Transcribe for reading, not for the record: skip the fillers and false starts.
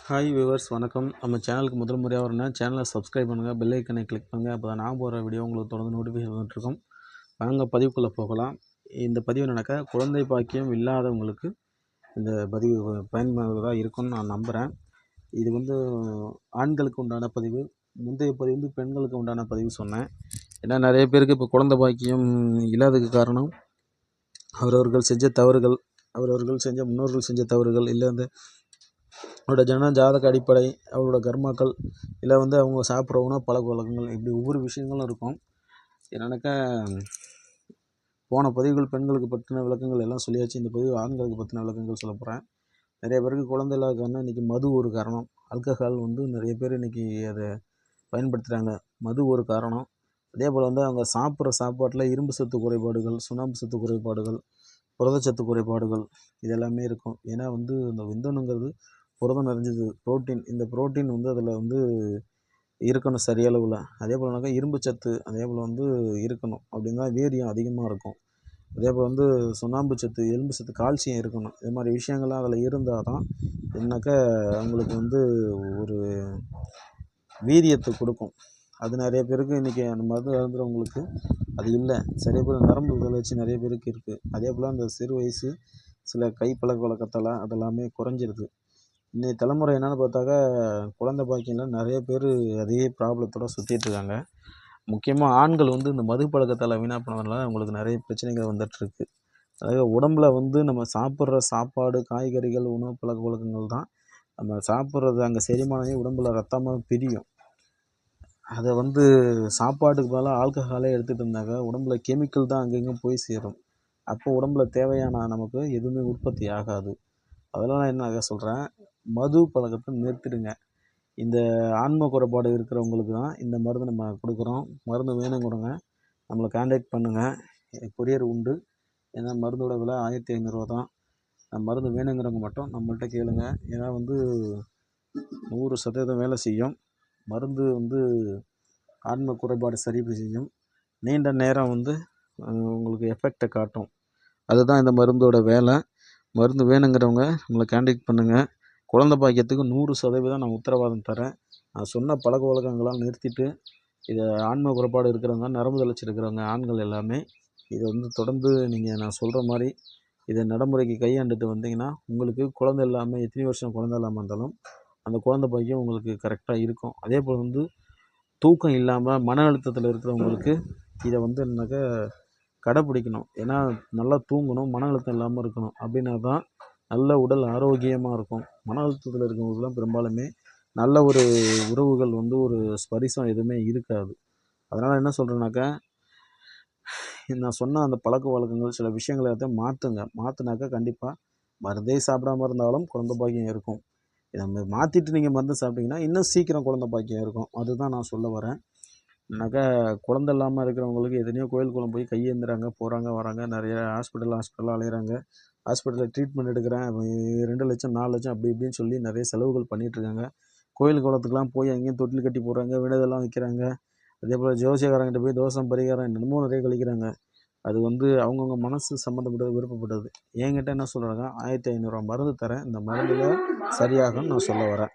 Hi viewers வணக்கம். நம்ம சேனலுக்கு முதல் முறையாக வரணும்னா சேனலை சப்ஸ்கிரைப் பண்ணுங்கள், பெல் ஐக்கனை கிளிக் பண்ணுங்கள். அப்போ தான் நான் போகிற வீடியோ உங்களுக்கு தொடர்ந்து நோட்டிஃபிகேஷன் வந்துட்டுருக்கும். வாங்க பதிவுக்குள்ளே போகலாம். இந்த பதிவு என்னன்னாக்கா, குழந்தை பாக்கியம் இல்லாதவங்களுக்கு இந்த பதிவு பயனுள்ளதாக இருக்கும்னு நான் நம்புகிறேன். இது ஆண்களுக்கு உண்டான பதிவு. முந்தைய பதிவு பெண்களுக்கு உண்டான பதிவு சொன்னேன். ஏன்னா நிறைய பேருக்கு இப்போ குழந்தை பாக்கியம் இல்லாததுக்கு காரணம் அவரவர்கள் செஞ்ச தவறுகள், அவரவர்கள் செஞ்ச முன்னோர்கள் செஞ்ச தவறுகள், இல்லை அவரோட ஜாதக அடிப்படை, அவரோட கர்மாக்கள், இல்லை அவங்க சாப்பிட்ற உணவு பழக்க வழக்கங்கள், இப்படி ஒவ்வொரு விஷயங்களும் இருக்கும். என்னன்னாக்கா, போன பதிவுகள் பெண்களுக்கு பற்றின விளக்கங்கள் எல்லாம் சொல்லியாச்சு. இந்த பதிவு ஆண்களுக்கு பற்றின விளக்கங்கள் சொல்ல போகிறேன். நிறைய பேருக்கு குழந்தை இல்லாத காரணம் இன்றைக்கி மது ஒரு காரணம். ஆல்கஹால் நிறைய பேர் இன்றைக்கி அதை பயன்படுத்துகிறாங்க. மது ஒரு காரணம். அதே போல் அவங்க சாப்பிட்ற சாப்பாட்டில் இரும்பு சத்து குறைபாடுகள், சுண்ணாம்பு சத்து குறைபாடுகள், புரதச்சத்து குறைபாடுகள் இதெல்லாமே இருக்கும். ஏன்னா இந்த விந்தணுங்கிறது புரதம் நிறைஞ்சது, புரோட்டீன். இந்த புரோட்டீன் அதில் இருக்கணும் சரியளவில். அதே போலனாக்கா இரும்பு சத்து அதே போல் இருக்கணும். அப்படின்னா வீரியம் அதிகமாக இருக்கும். அதே போல் சுண்ணாம்பு சத்து, எலும்பு சத்து, கால்சியம் இருக்கணும். இது மாதிரி விஷயங்கள்லாம் அதில் இருந்தால் தான் என்னக்கா அவங்களுக்கு ஒரு வீரியத்தை கொடுக்கும். அது நிறைய பேருக்கு இன்றைக்கி அந்த மருந்து அருந்துறவங்களுக்கு அது இல்லை. சரியா பேர் நரம்பு வளர்ச்சி நிறைய பேருக்கு இருக்குது. அதே போல் அந்த சிறு வயசு சில கை பழக்க வழக்கத்தால் அதெல்லாமே குறைஞ்சிருது. இன்றைய தலைமுறை என்னென்னு பார்த்தாக்கா, குழந்தை பாக்கியம்லாம் நிறைய பேர் அதே ப்ராப்ளத்தோடு சுற்றிட்டுருக்காங்க. முக்கியமாக ஆண்கள் இந்த மது பழக்கத்தால் வீணாக போனதுனால அவங்களுக்கு நிறைய பிரச்சனைகள் வந்துட்டுருக்கு. அதாவது உடம்புல நம்ம சாப்பிட்ற சாப்பாடு, காய்கறிகள், உணவு பழக்க வழக்கங்கள் தான் நம்ம சாப்பிட்றது அங்கே செரிமானமே உடம்புல ரத்தமாக பிரியும். அதை சாப்பாட்டுக்கு பதிலாக ஆல்கஹாலே எடுத்துகிட்டு இருந்தாக்கா உடம்புல கெமிக்கல் தான் அங்கங்கே போய் சேரும். அப்போ உடம்புல தேவையான நமக்கு எதுவுமே உற்பத்தி ஆகாது. அதெல்லாம் என்ன சொல்கிறேன், மது பழக்கத்தை நிறுத்திடுங்க. இந்த ஆன்ம குறைபாடு இருக்கிறவங்களுக்கு தான் இந்த மருந்து நம்ம கொடுக்குறோம். மருந்து வேணுங்கிறவங்க நம்மளை கான்டாக்ட் பண்ணுங்கள். கொரியர் உண்டு. ஏன்னா மருந்தோட விலை 1500 தான். மருந்து வேணுங்கிறவங்க மட்டும் நம்மள்கிட்ட கேளுங்க. ஏன்னா 100% வேலை செய்யும். மருந்து ஆன்ம குறைபாடு சரி செய்யும். நீண்ட நேரம் உங்களுக்கு எஃபெக்டை காட்டும். அதுதான் இந்த மருந்தோட வேலை. மருந்து வேணுங்கிறவங்க நம்மளை கான்டாக்ட் பண்ணுங்கள். குழந்தை பாக்கியத்துக்கு 100% நான் உத்தரவாதம் தரேன். நான் சொன்ன பழக்க வழக்கங்களாம் நிறுத்திட்டு, இதை ஆன்ம குறைபாடு இருக்கிறவங்க, நரம்பு தளர்ச்சி இருக்கிறவங்க, ஆண்கள் எல்லாமே இதை தொடர்ந்து நீங்கள் நான் சொல்கிற மாதிரி இதை நடைமுறைக்கு கையாண்டுட்டு வந்தீங்கன்னா உங்களுக்கு குழந்தை இல்லாமல் எத்தனை வருஷம் குழந்தை இல்லாமல் இருந்தாலும் அந்த குழந்தை பாக்கியம் உங்களுக்கு கரெக்டாக இருக்கும். அதே போல் தூக்கம் இல்லாமல் மன அழுத்தத்தில் இருக்கிறவங்களுக்கு இதை என்னக்கா கடைப்பிடிக்கணும். ஏன்னா நல்லா தூங்கணும், மன அழுத்தம் இல்லாமல் இருக்கணும். அப்படின்னா தான் நல்ல உடல் ஆரோக்கியமாக இருக்கும். மன அழுத்தத்தில் இருக்கிறவங்களுக்குலாம் பெரும்பாலுமே நல்ல ஒரு உறவுகள் ஒரு ஸ்பரிசம் எதுவுமே இருக்காது. அதனால் என்ன சொல்கிறேன்னாக்கா, நான் சொன்ன அந்த பழக்க வழக்கங்கள் சில விஷயங்களை மாற்றுங்க. மாற்றினாக்கா கண்டிப்பாக மருந்தே சாப்பிடாமல் இருந்தாலும் குழந்தை பாக்கியம் இருக்கும். இதை மாற்றிட்டு நீங்கள் மருந்து சாப்பிட்டீங்கன்னா இன்னும் சீக்கிரம் குழந்தை பாக்கியம் இருக்கும். அதுதான் நான் சொல்ல வரேன். ஏன்னாக்கா குழந்தை இல்லாமல் இருக்கிறவங்களுக்கு எத்தனையோ கோயில் குளம் போய் கையேந்துறாங்க, போகிறாங்க வராங்க, நிறைய ஹாஸ்பிட்டல் அலையிறாங்க. ஹாஸ்பிட்டலில் ட்ரீட்மெண்ட் எடுக்கிறேன், 2 லட்சம் 4 லட்சம் அப்படி இப்படின்னு சொல்லி நிறைய செலவுகள் பண்ணிகிட்ருக்காங்க. கோயில் குளத்துக்குலாம் போய் அங்கேயும் தொட்டில் கட்டி போடுறாங்க, வினதெல்லாம் வைக்கிறாங்க. அதே போல் ஜோசியக்காரங்கிட்ட போய் தோசம் பரிகாரம் என்னமோ நிறைய கழிக்கிறாங்க. அது அவங்கவுங்க மனசு சம்மந்தப்பட்டது, விருப்பப்பட்டது. என்கிட்ட என்ன சொல்கிறாங்க, 1500 மருந்து தரேன், இந்த மருந்தில் சரியாகும்னு நான் சொல்ல வரேன்.